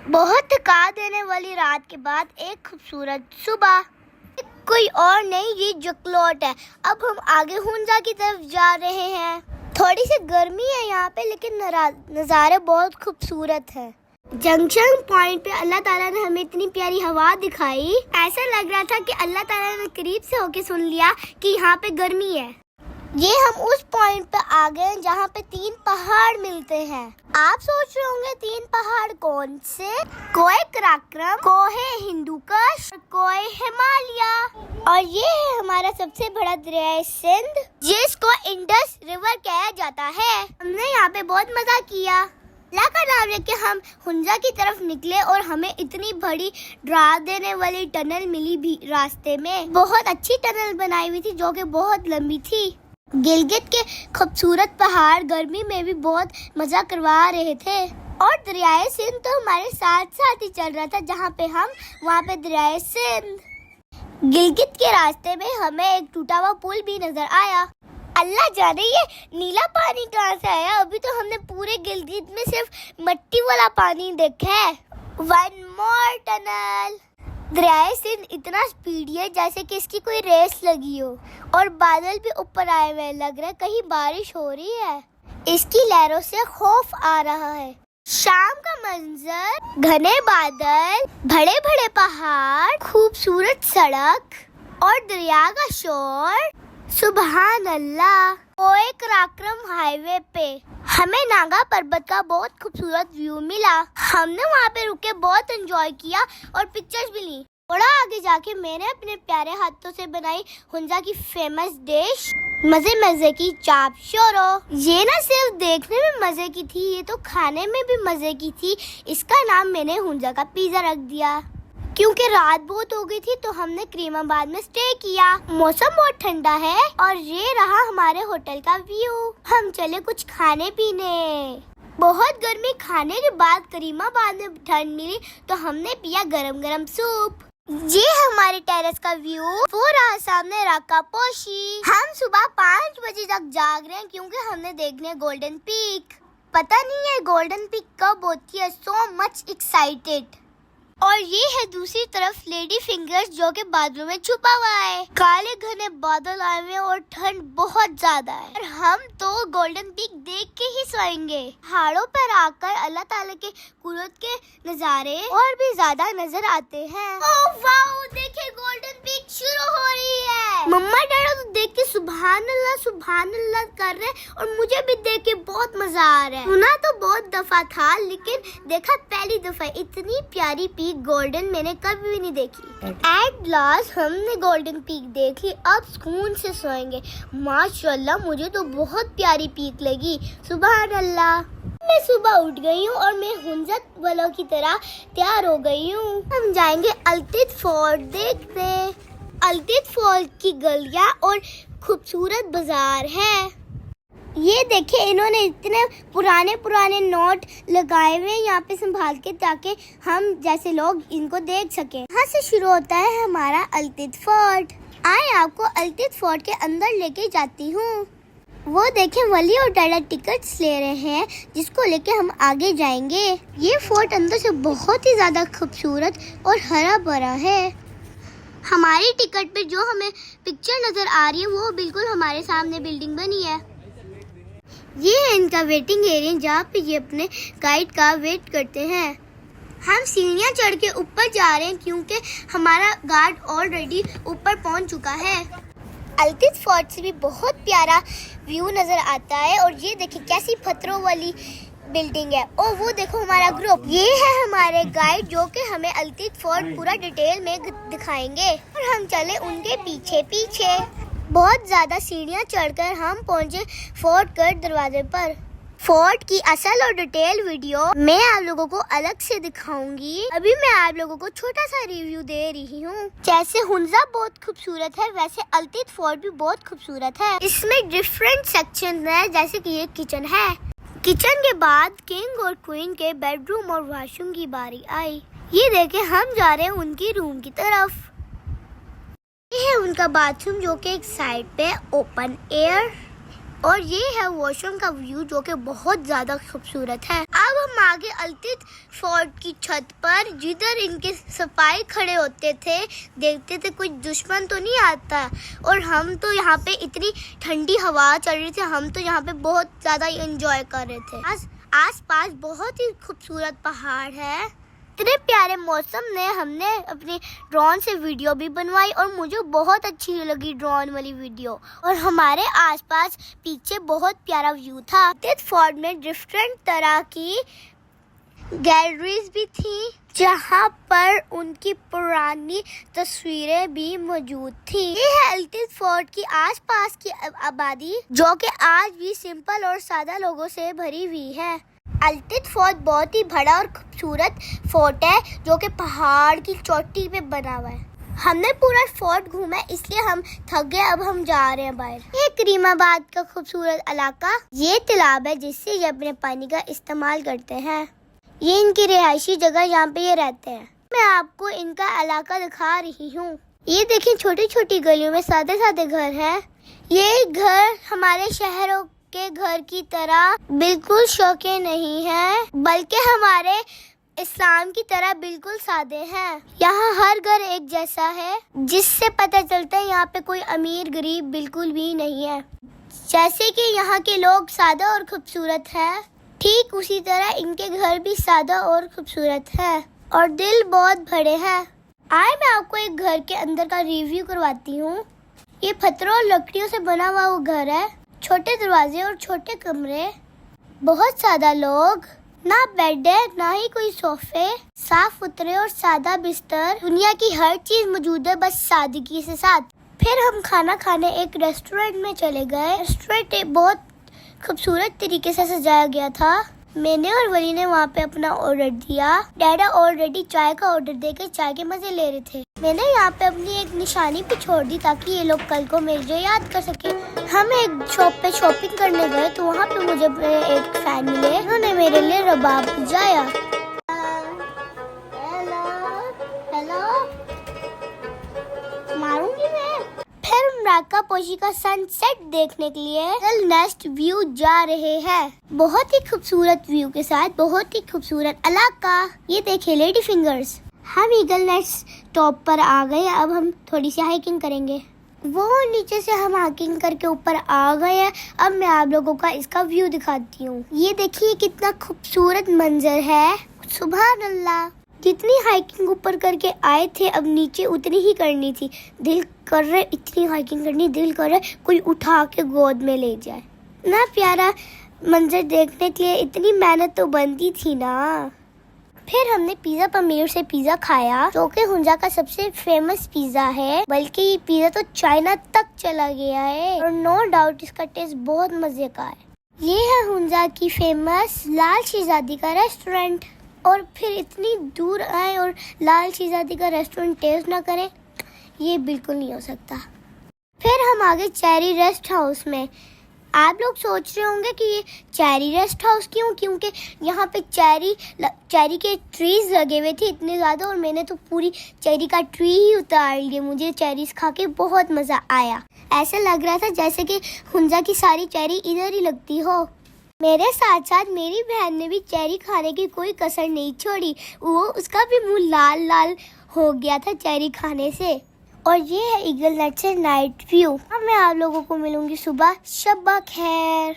बहुत थका देने वाली रात के बाद एक खूबसूरत सुबह। कोई और नहीं, ये जकलोट है। अब हम आगे हुंजा की तरफ जा रहे हैं। थोड़ी सी गर्मी है यहाँ पे, लेकिन नज़ारे बहुत खूबसूरत है। जंक्शन पॉइंट पे अल्लाह ताला ने हमें इतनी प्यारी हवा दिखाई, ऐसा लग रहा था कि अल्लाह ताला ने करीब से होके सुन लिया कि यहाँ पे गर्मी है। ये हम उस पॉइंट पे आ गए जहाँ पे 3 पहाड़ मिलते हैं। आप सोच रहे होंगे 3 पहाड़ कौन से? कोहे कराक्रम, कोहे हिंदुकुश, कोहे हिमालय। और ये है हमारा सबसे बड़ा दरिया सिंध, जिसको इंडस रिवर कहा जाता है। हमने यहाँ पे बहुत मजा किया। अल्लाह का नाम लेके हम हुंजा की तरफ निकले और हमें इतनी बड़ी डरा देने वाली टनल मिली भी रास्ते में। बहुत अच्छी टनल बनाई हुई थी जो कि बहुत लंबी थी। गिलगित के खूबसूरत पहाड़ गर्मी में भी बहुत मजा करवा रहे थे और दरियाए सिंध तो हमारे साथ साथ ही चल रहा था। जहाँ पे हम वहाँ पे दरियाए सिंध। गिलगित के रास्ते में हमें एक टूटा हुआ पुल भी नजर आया। अल्लाह जाने ये नीला पानी कहाँ से आया। अभी तो हमने पूरे गिलगित में सिर्फ मिट्टी वाला पानी देखा है। One more tunnel. दरियाए सिंध इतना स्पीडी है जैसे कि इसकी कोई रेस लगी हो, और बादल भी ऊपर आए हुए, लग रहा है कहीं बारिश हो रही है। इसकी लहरों से खौफ आ रहा है। शाम का मंजर, घने बादल, बड़े बड़े पहाड़, खूबसूरत सड़क और दरिया का शोर। सुबहान अल्लाह। कोहे कराक्रम हाईवे पे हमें नागा पर्वत का बहुत खूबसूरत व्यू मिला। हमने वहाँ पे रुके बहुत एंजॉय किया और पिक्चर्स भी ली। थोड़ा आगे जाके मैंने अपने प्यारे हाथों से बनाई हुंजा की फेमस डिश मजे मजे की चाप शोरो। ये ना सिर्फ देखने में मजे की थी, ये तो खाने में भी मजे की थी। इसका नाम मैंने हुंजा का पिज्जा रख दिया। क्योंकि रात बहुत हो गई थी तो हमने करीमाबाद में स्टे किया। मौसम बहुत ठंडा है और ये रहा हमारे होटल का व्यू। हम चले कुछ खाने पीने। बहुत गर्मी खाने के बाद करीमाबाद में ठंड मिली तो हमने पिया गरम गरम सूप। ये हमारे टेरेस का व्यू। वो रहा सामने राका पोशी। हम सुबह 5 बजे तक जाग रहे हैं क्योंकि हमने देखने गोल्डन पीक। पता नहीं है गोल्डन पीक कब होती है। So much excited. और ये है दूसरी तरफ लेडी फिंगर्स जो के बादलों में छुपा हुआ है। काले घने बादल आए हुए और ठंड बहुत ज्यादा है। और हम तो गोल्डन पीक देख के ही सोएंगे। पहाड़ों पर आकर अल्लाह ताला के कुदरत के नजारे और भी ज्यादा नजर आते हैं। ओह वाओ, देखिए गोल्डन पीक शुरू हो रही है। मम्मा डैडा तो देख के सुभान अल्लाह कर रहे और मुझे भी देख के बहुत मजा आ रहा है। सुना तो बहुत दफा था लेकिन देखा पहली दफा। इतनी प्यारी पीक गोल्डन मैंने कभी भी नहीं देखी। एट लास्ट हमने गोल्डन पीक देख ली। अब सुकून से सोएंगे। माशाल्लाह मुझे तो बहुत प्यारी पीक लगी। सुभान अल्लाह। मैं सुबह उठ गई हूँ और मैं हुंजा वालों की तरह तैयार हो गई हूँ। हम जाएंगे अल्तित फोर्ट देखने। अल्तित फोर्ट की गलियाँ और खूबसूरत बाजार है। ये देखिए इन्होंने इतने पुराने नोट लगाए हुए यहाँ पे संभाल के, ताकि हम जैसे लोग इनको देख सकें। यहाँ से शुरू होता है हमारा अल्तित फोर्ट। आए आपको अल्तित फोर्ट के अंदर लेके जाती हूँ। वो देखें वली और डैडा टिकट्स ले रहे हैं जिसको लेके हम आगे जाएंगे। ये फोर्ट अंदर से बहुत ही ज्यादा खूबसूरत और हरा भरा है। हमारी टिकट पे जो हमें पिक्चर नजर आ रही है वो बिल्कुल हमारे सामने बिल्डिंग बनी है। ये है इनका वेटिंग एरिया जहाँ पे ये अपने गाइड का वेट करते हैं। हम सीढ़ियाँ चढ़ के ऊपर जा रहे हैं क्योंकि हमारा गार्ड ऑलरेडी ऊपर पहुँच चुका है। अल्तित फोर्ट से भी बहुत प्यारा व्यू नजर आता है। और ये देखिए कैसी पत्थरों वाली बिल्डिंग है। और वो देखो हमारा ग्रुप। ये है हमारे गाइड जो कि हमें अल्तित फोर्ट पूरा डिटेल में दिखाएंगे और हम चले उनके पीछे पीछे। बहुत ज्यादा सीढ़ियाँ चढ़कर हम पहुँचे फोर्ट के दरवाजे पर। फोर्ट की असल और डिटेल वीडियो मैं आप लोगों को अलग से दिखाऊंगी। अभी मैं आप लोगों को छोटा सा रिव्यू दे रही हूँ। जैसे हुंजा बहुत खूबसूरत है वैसे अल्तित फोर्ट भी बहुत खूबसूरत है। इसमें डिफरेंट सेक्शन है, जैसे कि ये किचन है। किचन के बाद किंग और क्वीन के बेडरूम और वॉशरूम की बारी आई। ये देखे हम जा रहे हैं उनकी रूम की तरफ। ये है उनका बाथरूम जो कि एक साइड पे ओपन एयर। और ये है वॉशरूम का व्यू जो कि बहुत ज्यादा खूबसूरत है। अब हम आगे अल्टिट फोर्ट की छत पर, जिधर इनके सिपाही खड़े होते थे, देखते थे कोई दुश्मन तो नहीं आता। और हम तो यहाँ पे इतनी ठंडी हवा चल रही थी, हम तो यहाँ पे बहुत ज़्यादा एंजॉय कर रहे थे। आस पास बहुत ही खूबसूरत पहाड़ है। इतने प्यारे मौसम में हमने अपनी ड्रोन से वीडियो भी बनवाई और मुझे बहुत अच्छी लगी ड्रोन वाली वीडियो। और हमारे आसपास पीछे बहुत प्यारा व्यू था। अल्टिट फोर्ट में डिफरेंट तरह की गैलरीज भी थी, जहाँ पर उनकी पुरानी तस्वीरें भी मौजूद थी। ये है अल्टिट फोर्ट की आसपास की आबादी, जो कि आज भी सिंपल और सादा लोगों से भरी हुई है। अल्टिट फोर्ट बहुत ही बड़ा और खूबसूरत फोर्ट है, जो कि पहाड़ की चोटी पे बना हुआ है। हमने पूरा फोर्ट घूमा, इसलिए हम थक गए। अब हम जा रहे हैं बाहर। ये करीमाबाद का खूबसूरत इलाका, ये तालाब है जिससे ये अपने पानी का इस्तेमाल करते हैं। ये इनकी रिहायशी जगह, यहाँ पे ये रहते हैं। मैं आपको इनका इलाका दिखा रही हूँ। ये देखिए, छोटी छोटी गलियों में सादे सादे घर हैं। ये घर हमारे शहरों के घर की तरह बिल्कुल शौकीन नहीं है, बल्कि हमारे इस्लाम की तरह बिल्कुल सादे हैं। यहाँ हर घर एक जैसा है, जिससे पता चलता है यहाँ पे कोई अमीर गरीब बिल्कुल भी नहीं है। जैसे कि यहाँ के लोग सादा और खूबसूरत है, ठीक उसी तरह इनके घर भी सादा और खूबसूरत है और दिल बहुत बड़े हैं। आए मैं आपको एक घर के अंदर का रिव्यू करवाती हूँ। ये पत्थरों और लकड़ियों से बना हुआ वो घर है। छोटे दरवाजे और छोटे कमरे, बहुत सादा लोग, ना बेड है ना ही कोई सोफे, साफ सुथरे और सादा बिस्तर। दुनिया की हर चीज मौजूद है, बस सादगी से साथ। फिर हम खाना खाने एक रेस्टोरेंट में चले गए। रेस्टोरेंट बहुत खूबसूरत तरीके से सजाया गया था। मैंने और वली ने वहाँ पे अपना ऑर्डर दिया। डैडा ऑलरेडी चाय का ऑर्डर देके चाय के मजे ले रहे थे। मैंने यहाँ पे अपनी एक निशानी भी छोड़ दी ताकि ये लोग कल को मुझे याद कर सके। हम एक शॉप पे शॉपिंग करने गए तो वहाँ पे मुझे एक फैन मिले, उन्होंने मेरे लिए रबाब बजाया। हेलो मारूंगी मैं। फिर मराका पोशी का सनसेट देखने के लिए ईगल नेस्ट व्यू जा रहे हैं। बहुत ही खूबसूरत व्यू के साथ बहुत ही खूबसूरत इलाका। ये देखिए लेडी फिंगर्स। हम ईगल नेस्ट टॉप पर आ गए। अब हम थोड़ी सी हाइकिंग करेंगे। वो नीचे से हम हाइकिंग करके ऊपर आ गए हैं। अब मैं आप लोगों का इसका व्यू दिखाती हूँ। ये देखिए कितना खूबसूरत मंजर है। सुभान अल्लाह। जितनी हाइकिंग ऊपर करके आए थे, अब नीचे उतनी ही करनी थी। दिल कर रहे इतनी हाइकिंग करनी, दिल कर रहे कोई उठा के गोद में ले जाए। ना प्यारा मंजर देखने के लिए इतनी मेहनत तो बनती थी ना। फिर हमने पिज़्ज़ा पमीर से पिज़्ज़ा खाया, जो कि हुंजा का सबसे फेमस पिज़्ज़ा है। बल्कि ये पिज़्ज़ा तो चाइना तक चला गया है और नो डाउट इसका टेस्ट बहुत मजे का है। ये है हुंजा की फेमस लाल शहजादी का रेस्टोरेंट। और फिर इतनी दूर आए और लाल शहजादी का रेस्टोरेंट टेस्ट ना करें, ये बिल्कुल नहीं हो सकता। फिर हम आगे चेरी रेस्ट हाउस में। आप लोग सोच रहे होंगे कि ये चेरी रेस्ट हाउस क्यों? क्योंकि यहाँ पे चेरी के ट्रीज लगे हुए थे इतने ज़्यादा, और मैंने तो पूरी चेरी का ट्री ही उतार लिया। मुझे चेरीज खा के बहुत मज़ा आया। ऐसा लग रहा था जैसे कि हुंजा की सारी चेरी इधर ही लगती हो। मेरे साथ साथ मेरी बहन ने भी चेरी खाने की कोई कसर नहीं छोड़ी। वो उसका भी मुंह लाल लाल हो गया था चेरी खाने से। और ये है ईगल नेस्ट से नाइट व्यू। अब मैं आप लोगों को मिलूंगी सुबह। शब्बा खैर।